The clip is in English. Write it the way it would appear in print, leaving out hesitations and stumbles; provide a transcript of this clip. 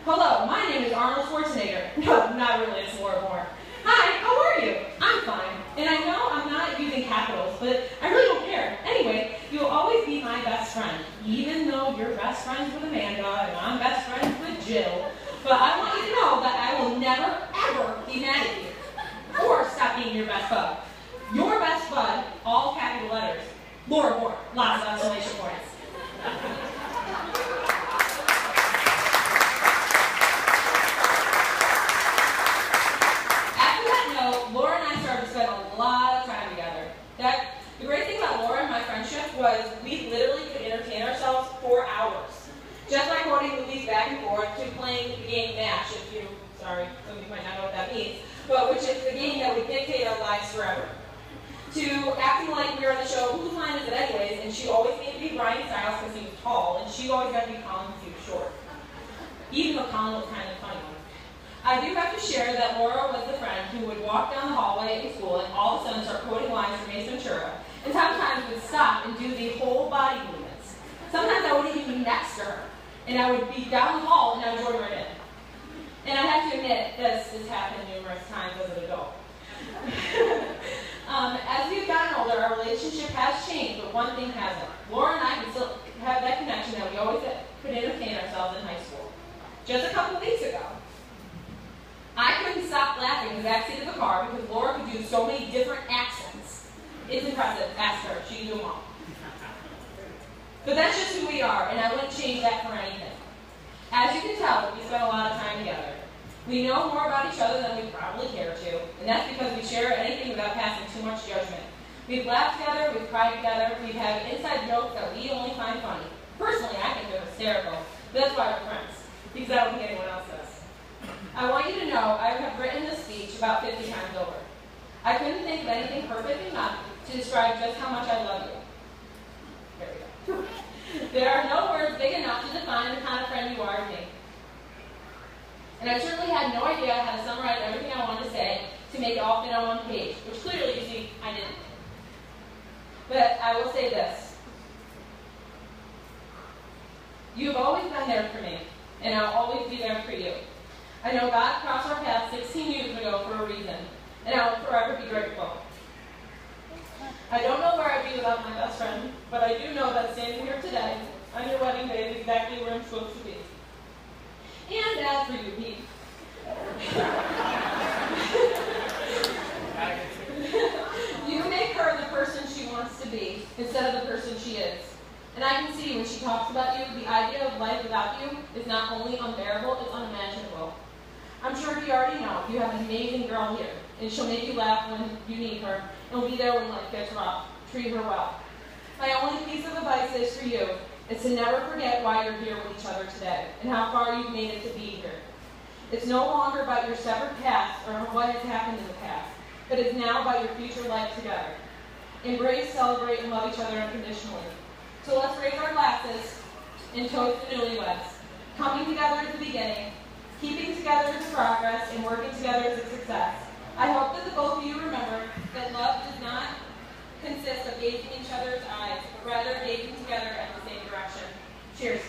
Hello, my name is Arnold Schwarzenegger. No, not really, it's Laura Moore. Hi, how are you? I'm fine. And I know I'm not using capitals, but I really don't care. Anyway, you'll always be my best friend, even though you're best friends with Amanda and I'm best friends with Jill. But I want you to know that I will never, ever be mad at you or stop being your best bud. Your best bud, all capital letters, Laura Moore, lots of exclamation points. Laura and I started to spend a lot of time together. The great thing about Laura and my friendship was we literally could entertain ourselves for hours. Just by quoting movies back and forth to playing the game MASH, sorry, some of you might not know what that means, but which is the game that would dictate our lives forever. To acting like we were on the show, Whose Line Is It Anyways, and she always needed to be Brian Styles because he was tall, and she always got to be Colin because he was short. Even though Colin was kind of funny. I do have to share that Laura was the friend who would walk down the hallway in school and all of a sudden start quoting lines from Ace Ventura, and sometimes would stop and do the whole body movements. Sometimes I wouldn't even be next to her, and I would be down the hall and I would join right in. And I have to admit, this has happened numerous times as an adult. As we've gotten older, our relationship has changed, but one thing hasn't. Laura and I can still have that connection that we always could entertain ourselves in high school. Just a couple weeks ago, I couldn't stop laughing in the backseat of the car because Laura could do so many different accents. It's impressive. Ask her. She can do them all. But that's just who we are, and I wouldn't change that for anything. As you can tell, we spend a lot of time together. We know more about each other than we probably care to, and that's because we share anything without passing too much judgment. We've laughed together, we've cried together, we've had inside jokes that we only find funny. Personally, I think they're hysterical, but that's why we're friends, because I don't think anyone else does. I want you to know I have written this speech about 50 times over. I couldn't think of anything perfect enough to describe just how much I love you. There we go. There are no words big enough to define the kind of friend you are to me. And I certainly had no idea how to summarize everything I wanted to say to make it all fit on one page, which clearly, you see, I didn't. But I will say this. You've always been there for me, and I'll always be there for you. I know God crossed our paths 16 years ago for a reason, and I will forever be grateful. I don't know where I'd be without my best friend, but I do know that standing here today, on your wedding day, is exactly where I'm supposed to be. And as for you, Pete, you make her the person she wants to be instead of the person she is. And I can see when she talks about you, the idea of life without you is not only unbearable, it's unimaginable. I'm sure you already know you have an amazing girl here, and she'll make you laugh when you need her, and will be there when life gets rough. Treat her well. My only piece of advice is for you is to never forget why you're here with each other today, and how far you've made it to be here. It's no longer about your severed past or what has happened in the past, but it's now about your future life together. Embrace, celebrate, and love each other unconditionally. So let's raise our glasses and toast the newlyweds. Coming together is the beginning, keeping together is progress, and working together is a success. I hope that the both of you remember that love does not consist of gazing in each other's eyes, but rather gazing together in the same direction. Cheers.